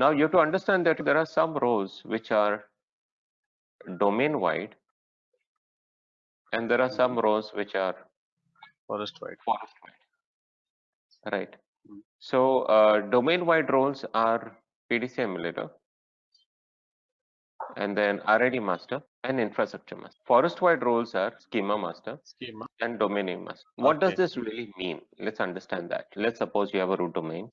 Now you have to understand that there are some roles which are domain wide, and there are some roles which are Forest wide. forest wide. Right. Mm. So domain wide roles are PDC emulator, and then RID master and infrastructure master. Forest wide roles are schema master Schema. and domain name master. What does Okay. this really mean? Let's understand that. Let's suppose you have a root domain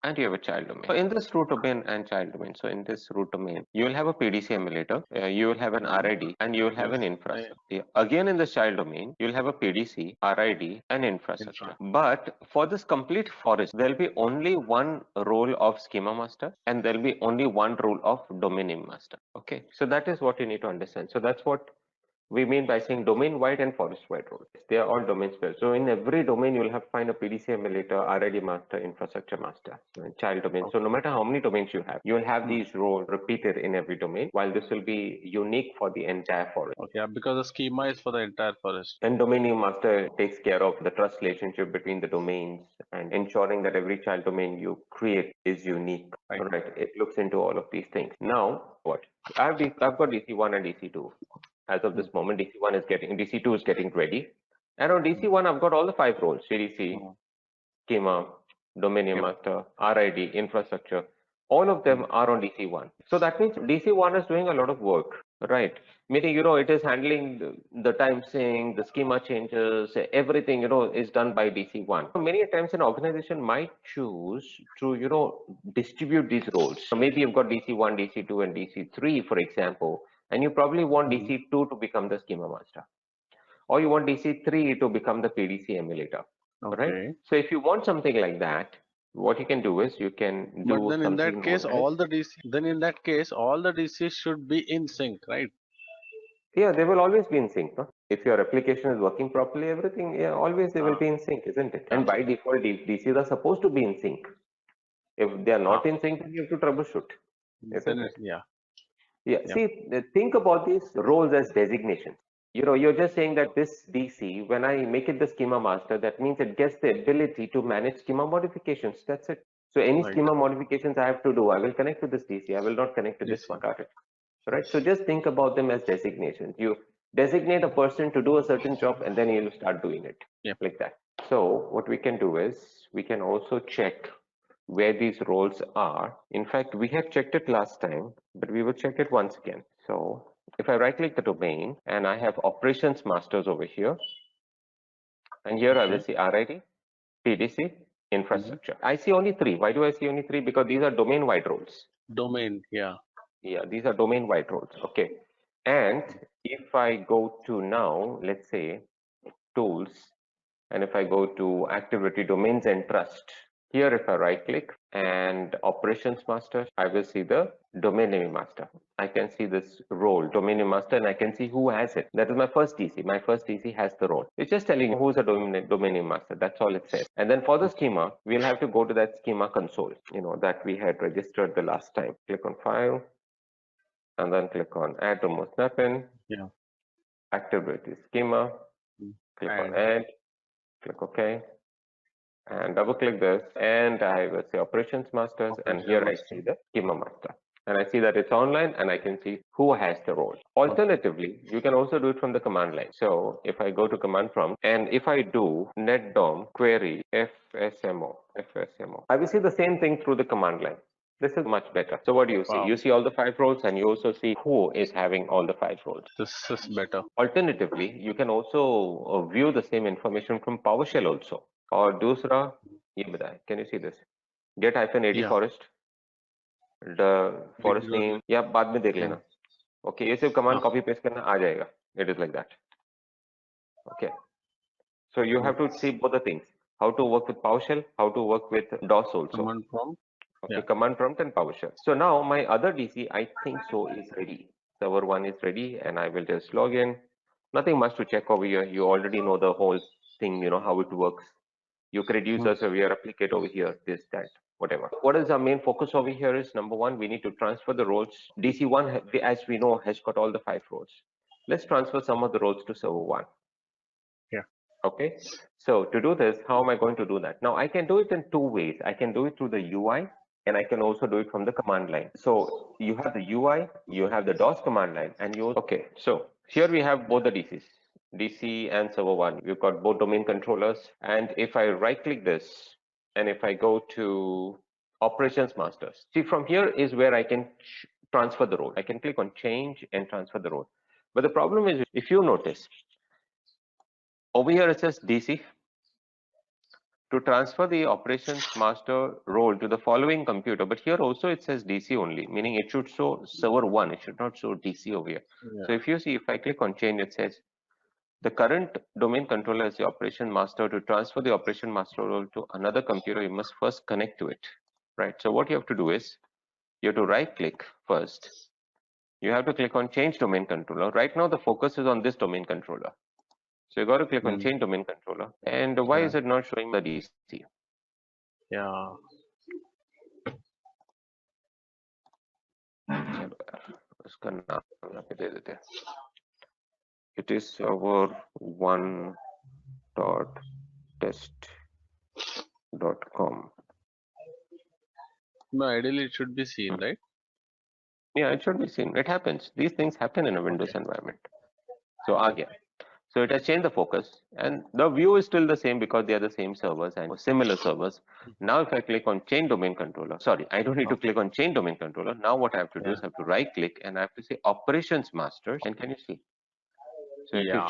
and you have a child domain. So in this root domain and child domain, so in this root domain, you will have a PDC emulator, you will have an RID, and you will have an Yes. infrastructure. Again, in the child domain, you will have a PDC, RID, and infrastructure. But for this complete forest, there will be only one role of schema master, and there will be only one role of domain name master. Okay, so that is what you need to understand. So that's what we mean by saying domain wide and forest wide roles. They are all domain specific. So in every domain, you'll have to find a PDC emulator, RID master, infrastructure master, and child domain. So no matter how many domains you have, you'll have these roles repeated in every domain, while this will be unique for the entire forest. Okay. Yeah, because the schema is for the entire forest. And domain name master takes care of the trust relationship between the domains and ensuring that every child domain you create is unique. Right. It looks into all of these things. Now, what? I've got DC1 and DC2. As of this moment, DC1 is getting, DC2 is getting ready. And on DC1, I've got all the 5 roles: PDC, schema, domain name master, RID, infrastructure. All of them are on DC1. So that means DC1 is doing a lot of work, right? Meaning, it is handling the time sync, the schema changes, everything, is done by DC1. Many times an organization might choose to, distribute these roles. So maybe you've got DC1, DC2, and DC3, for example, and you probably want DC2 to become the schema master, or you want DC3 to become the PDC emulator. Okay. Right? So if you want something like that, what you can do is you can do But then in something that case, known as, all the DCs should be in sync, right? yeah, they will always be in sync. No? If your application is working properly, everything, yeah, always they will be in sync, isn't it? And by default, DCs are supposed to be in sync. If they are not in sync, then you have to troubleshoot, isn't it? Yeah. Yeah. See, think about these roles as designations. You're just saying that this DC, when I make it the schema master, that means it gets the ability to manage schema modifications. That's it. So any schema modifications I have to do, I will connect to this DC. I will not connect to this one. Got it. Right. So just think about them as designations. You designate a person to do a certain job, and then you'll start doing it like that. So what we can do is we can also check where these roles are. In fact, we had checked it last time, but we will check it once again. So if I right click the domain and I have operations masters over here, and here I will see RID, PDC, infrastructure. I see only 3. Why do I see only 3? Because these are domain wide roles. Domain, yeah. Yeah, these are domain wide roles. Okay. And if I go to now, let's say tools, and if I go to activity domains and trust, here if I right click and operations master, I will see the domain name master. I can see this role, domain name master, and I can see who has it. That is my first DC. My first DC has the role. It's just telling you who's a domain name master. That's all it says. And then for the schema, we'll have to go to that schema console, that we had registered the last time. Click on file and then click on add remote snap-in. Yeah. Activity schema. Click on add. Click OK. And double click this, and I will say operations masters, and here I see the schema master. And I see that it's online, and I can see who has the role. Alternatively, you can also do it from the command line. So if I go to command prompt, and if I do netdom query FSMO, I will see the same thing through the command line. This is much better. So what do you see? You see all the 5 roles, and you also see who is having all the 5 roles. This is better. Alternatively, you can also view the same information from PowerShell also. और दूसरा ये बताएं, can you see this? Get -AD forest, the forest name, या बाद में देख लेना. Okay, ये सिर्फ command copy paste करना आ जाएगा. It is like that. Okay. So you have to see both the things. How to work with PowerShell, how to work with DOS also. Command prompt. Okay, command prompt and PowerShell. So now my other DC, I think so, is ready. Server 1 is ready, and I will just log in. Nothing much to check over here. You already know the whole thing, how it works. You create users over here, replicate over here, this, that, whatever. What is our main focus over here is, number one, we need to transfer the roles. DC1, as we know, has got all the 5 roles. Let's transfer some of the roles to server 1. Yeah. Okay. So to do this, how am I going to do that? Now, I can do it in 2 ways. I can do it through the UI, and I can also do it from the command line. So you have the UI, you have the DOS command line, and you okay. So here we have both the DCs, DC and server one. We've got both domain controllers, and if I right click this, and if I go to operations masters, see from here is where I can transfer the role. I can click on change and transfer the role. But the problem is, if you notice, over here it says DC. To transfer the operations master role to the following computer, but here also it says DC only, meaning it should show server 1, it should not show DC over here. Yeah. So if you see, if I click on change, it says the current domain controller is the operation master. To transfer the operation master role to another computer, you must first connect to it, right? So what you have to do is, you have to right click first. You have to click on change domain controller. Right now the focus is on this domain controller. So you got to click on change domain controller. And why is it not showing the DC? Yeah. उसका नाम यहाँ पे दे देते हैं. It is server 1.test.com. No, ideally it should be seen, right? Yeah, it should be seen. It happens. These things happen in a Windows environment. So आ गया. So it has changed the focus, and the view is still the same because they are the same servers and similar servers. Now if I click on change domain controller, sorry, I don't need to click on change domain controller. Now what I have to do is I have to right click and I have to say operations masters, and can you see? So if it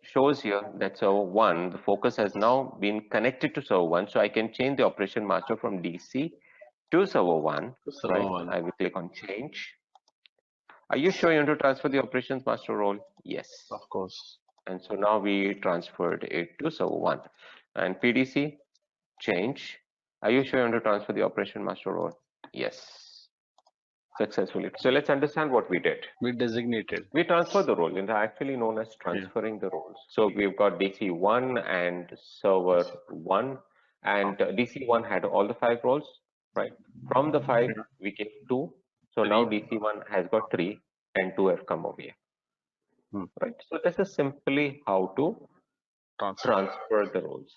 shows here that server 1, the focus has now been connected to server 1, so I can change the operation master from DC to server 1, right? I will click on change. Are you sure you want to transfer the operations master role? Yes. Of course. And so now we transferred it to server 1. And PDC, change. Are you sure you want to transfer the operation master role? Yes. Successfully. So let's understand what we did. We designated. We transfer the role. It's actually known as transferring the roles. So we've got DC1 and server 1, and DC1 had all the 5 roles, right? From the 5, we get 2. So now DC1 has got 3, and 2 have come over here. Right. So this is simply how to transfer the roles.